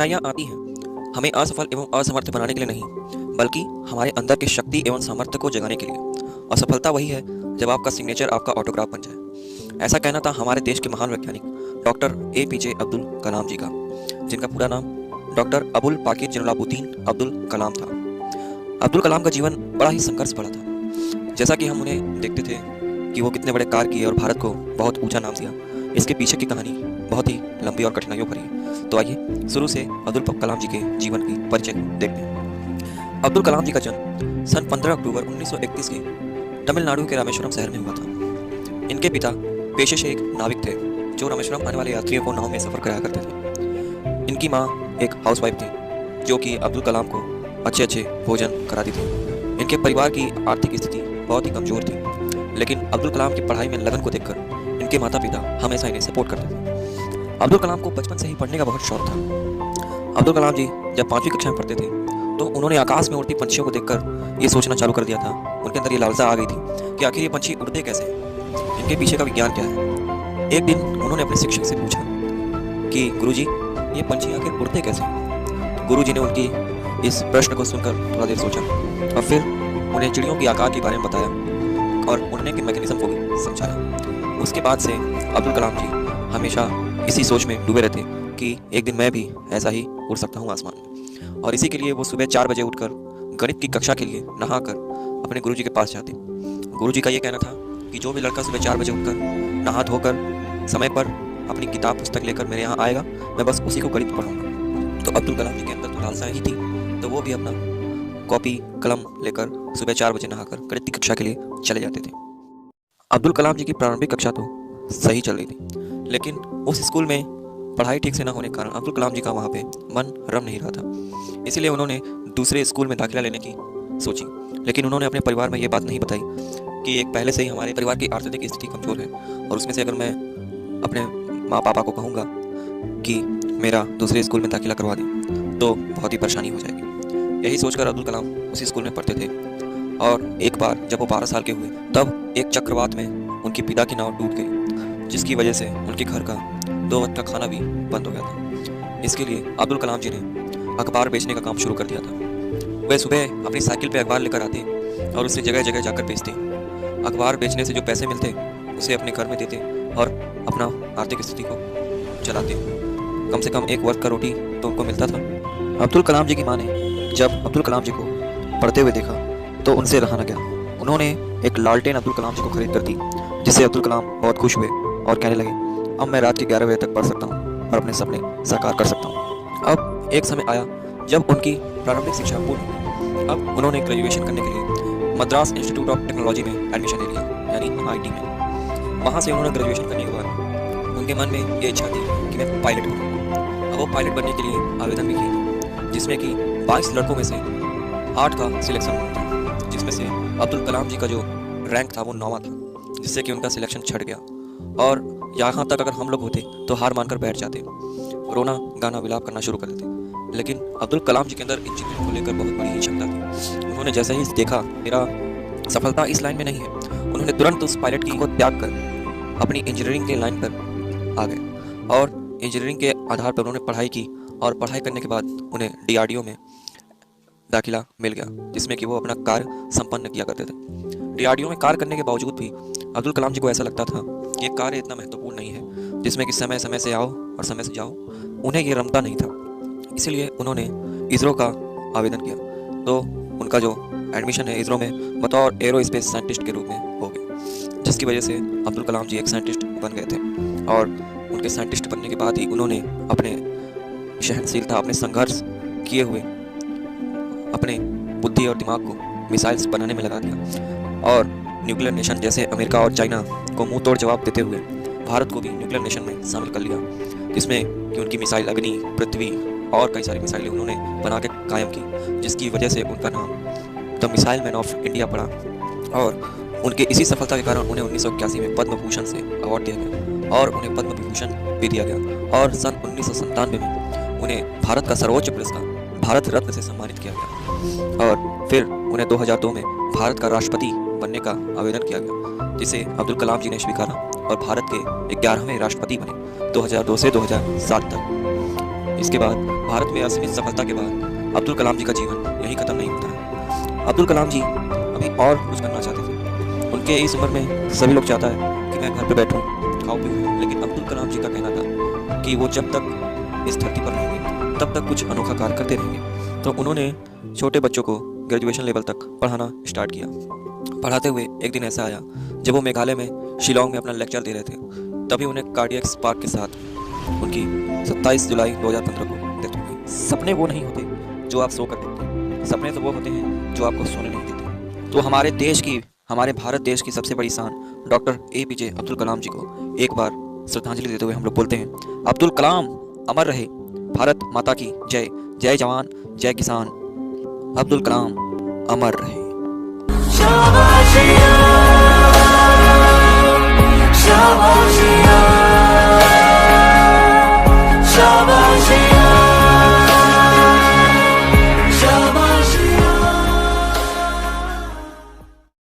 कठिनाइयाँ आती हैं हमें असफल एवं असमर्थ बनाने के लिए नहीं, बल्कि हमारे अंदर की शक्ति एवं सामर्थ्य को जगाने के लिए। असफलता वही है जब आपका सिग्नेचर आपका ऑटोग्राफ बन जाए। ऐसा कहना था हमारे देश के महान वैज्ञानिक डॉक्टर APJ अब्दुल कलाम जी का, जिनका पूरा नाम डॉक्टर अबुल पाकिर जैनुलाब्दीन अब्दुल कलाम था। अब्दुल कलाम का जीवन बड़ा ही संघर्ष भरा था। जैसा कि हम उन्हें देखते थे कि वो कितने बड़े कार्य किए और भारत को बहुत ऊंचा नाम दिया, इसके पीछे की कहानी बहुत ही लंबी और कठिनाइयों भरी है। तो आइए शुरू से अब्दुल कलाम जी के जीवन की परिचय को देखते हैं। अब्दुल कलाम जी का जन्म सन 15 अक्टूबर 1931 के तमिलनाडु के रामेश्वरम शहर में हुआ था। इनके पिता पेशे से एक नाविक थे जो रामेश्वरम आने वाले यात्रियों को नाव में सफर कराया करते थे। इनकी माँ एक हाउसवाइफ थी जो कि अब्दुल कलाम को अच्छे भोजन कराती थी। इनके परिवार की आर्थिक स्थिति बहुत ही कमजोर थी, लेकिन अब्दुल कलाम की पढ़ाई में लगन को देखकर इनके माता पिता हमेशा इन्हें सपोर्ट करते थे। अब्दुल कलाम को बचपन से ही पढ़ने का बहुत शौक था। अब्दुल कलाम जी जब 5वीं कक्षा में पढ़ते थे तो उन्होंने आकाश में उड़ती पंछियों को देखकर ये सोचना चालू कर दिया था। उनके अंदर ये लालसा आ गई थी कि आखिर ये पंछी उड़ते कैसे हैं, इनके पीछे का विज्ञान क्या है। एक दिन उन्होंने अपने शिक्षक से पूछा कि गुरुजी, ये पंछी आखिर उड़ते कैसे हैं। तो गुरुजी ने उनकी इस प्रश्न को सुनकर थोड़ा देर सोचा और फिर उन्हें चिड़ियों की आकार के बारे में बताया और उन्होंने कि मैकेनिज्म को भी समझाया। उसके बाद से अब्दुल कलाम जी हमेशा इसी सोच में डूबे रहते कि एक दिन मैं भी ऐसा ही उड़ सकता हूँ आसमान में। और इसी के लिए वो सुबह 4 बजे उठकर गणित की कक्षा के लिए नहाकर अपने गुरुजी के पास जाते। गुरुजी का ये कहना था कि जो भी लड़का सुबह 4 बजे उठकर नहा धोकर समय पर अपनी किताब पुस्तक लेकर मेरे यहाँ आएगा, मैं बस उसी को गणित पढ़ाऊंगा। तो अब्दुल कलाम जी के अंदर तो लालसा ही थी, तो वो भी अपना कॉपी कलम लेकर सुबह 4 बजे नहाकर गणित की कक्षा के लिए चले जाते थे। अब्दुल कलाम जी की प्रारंभिक कक्षा तो सही चल रही थी, लेकिन उस स्कूल में पढ़ाई ठीक से न होने के कारण अब्दुल कलाम जी का वहाँ पे मन रम नहीं रहा था। इसीलिए उन्होंने दूसरे स्कूल में दाखिला लेने की सोची, लेकिन उन्होंने अपने परिवार में ये बात नहीं बताई कि एक पहले से ही हमारे परिवार की आर्थिक स्थिति कमज़ोर है और उसमें से अगर मैं अपने माँ पापा को कहूँगा कि मेरा दूसरे स्कूल में दाखिला करवा दें तो बहुत ही परेशानी हो जाएगी। यही सोचकर अब्दुल कलाम उसी स्कूल में पढ़ते थे। और एक बार जब वो 12 साल के हुए तब एक चक्रवात में उनके पिता की नाव टूट गई, जिसकी वजह से उनके घर का 2 वक्त का खाना भी बंद हो गया था। इसके लिए अब्दुल कलाम जी ने अखबार बेचने का काम शुरू कर दिया था। वे सुबह अपनी साइकिल पे अखबार लेकर आते और उसे जगह जगह जाकर बेचते। अखबार बेचने से जो पैसे मिलते उसे अपने घर में देते और अपना आर्थिक स्थिति को चलाते। कम से कम 1 वक्त का रोटी तो उनको मिलता था। अब्दुल कलाम जी की माँ ने जब अब्दुल कलाम जी को पढ़ते हुए देखा तो उनसे रहा न गया। उन्होंने एक लालटेन अब्दुल कलाम जी को खरीद कर दी, जिससे अब्दुल कलाम बहुत खुश हुए और कहने लगे, अब मैं रात के 11 बजे तक पढ़ सकता हूँ और अपने सपने साकार कर सकता हूँ। अब एक समय आया जब उनकी प्रारंभिक शिक्षा पूर्ण हुई। अब उन्होंने ग्रेजुएशन करने के लिए मद्रास इंस्टीट्यूट ऑफ टेक्नोलॉजी में एडमिशन ले लिया, यानी MIT में। वहाँ से उन्होंने ग्रेजुएशन करने के बाद उनके मन में ये इच्छा थी कि मैं पायलट बनूँ। अब वो पायलट बनने के लिए आवेदन भी किए, जिसमें कि 22 लड़कों में से 8 का सिलेक्शन हुआ था, जिसमें से अब्दुल कलाम जी का जो रैंक था वो 9वां था, जिससे कि उनका सिलेक्शन छट गया। और यहाँ तक अगर हम लोग होते तो हार मानकर बैठ जाते, रोना गाना विलाप करना शुरू कर देते। लेकिन अब्दुल कलाम जी के अंदर इंजीनियरिंग को लेकर बहुत बड़ी ही क्षमता थी। उन्होंने जैसे ही देखा मेरा सफलता इस लाइन में नहीं है, उन्होंने तुरंत उस पायलट की को त्याग कर अपनी इंजीनियरिंग के लाइन पर आ गए और इंजीनियरिंग के आधार पर उन्होंने पढ़ाई की। और पढ़ाई करने के बाद उन्हें DRDO में दाखिला मिल गया, जिसमें कि वो अपना कार्य संपन्न किया करते थे। DRDO में कार्य करने के बावजूद भी अब्दुल कलाम जी को ऐसा लगता था कि ये कार्य इतना महत्वपूर्ण नहीं है, जिसमें कि समय समय से आओ और समय से जाओ। उन्हें ये रमता नहीं था, इसीलिए उन्होंने इसरो का आवेदन किया। तो उनका जो एडमिशन है इसरो में बतौर एरोस्पेस साइंटिस्ट के रूप में हो गया, जिसकी वजह से अब्दुल कलाम जी एक साइंटिस्ट बन गए थे। और उनके साइंटिस्ट बनने के बाद ही उन्होंने अपने सहनशीलता, अपने संघर्ष किए हुए अपने बुद्धि और दिमाग को मिसाइल्स बनाने में लगा दिया और न्यूक्लियर नेशन जैसे अमेरिका और चाइना को मुंह तोड़ जवाब देते हुए भारत को भी न्यूक्लियर नेशन में शामिल कर लिया, जिसमें कि उनकी मिसाइल अग्नि, पृथ्वी और कई सारी मिसाइलें उन्होंने बना के कायम की, जिसकी वजह से उनका नाम the missile man of India पड़ा। और उनके इसी सफलता के कारण उन्हें 1981 में पद्म भूषण से अवार्ड दिया गया और उन्हें पद्म विभूषण भी दिया गया। और सन 1997 में उन्हें भारत का सर्वोच्च पुरस्कार भारत रत्न से सम्मानित किया गया। और फिर उन्हें 2002 में भारत का राष्ट्रपति बनने का आवेदन किया गया, जिसे अब्दुल कलाम जी ने स्वीकारा और भारत के 11वें राष्ट्रपति बने 2002 से 2007 तक। इसके बाद भारत में असीमित सफलता के बाद अब्दुल कलाम जी का जीवन यहीं खत्म नहीं होता है। अब्दुल कलाम जी अभी और कुछ करना चाहते थे। उनके इस उम्र में सभी लोग चाहता है कि मैं घर पे बैठूं, खाऊं पीऊं, लेकिन अब्दुल कलाम जी का कहना था कि वो जब तक इस धरती पर रहेंगे तब तक कुछ अनोखा कार्य करते रहेंगे। तो उन्होंने छोटे बच्चों को ग्रेजुएशन लेवल तक पढ़ाना स्टार्ट किया। पढ़ाते हुए एक दिन ऐसा आया जब वो मेघालय में शिलोंग में अपना लेक्चर दे रहे थे, तभी उन्हें कार्डियक स्पार्क के साथ उनकी 27 जुलाई 2015 को डेथ हो गई। सपने वो नहीं होते जो आप सो कर देखते, सपने तो वो होते हैं जो आपको सोने नहीं देते। तो हमारे भारत देश की सबसे बड़ी शान डॉक्टर APJ अब्दुल कलाम जी को एक बार श्रद्धांजलि देते हुए हम लोग बोलते हैं, अब्दुल कलाम अमर रहे, भारत माता की जय, जय जवान जय किसान, अब्दुल कलाम अमर रहे। शाबाशिया, शाबाशिया, शाबाशिया।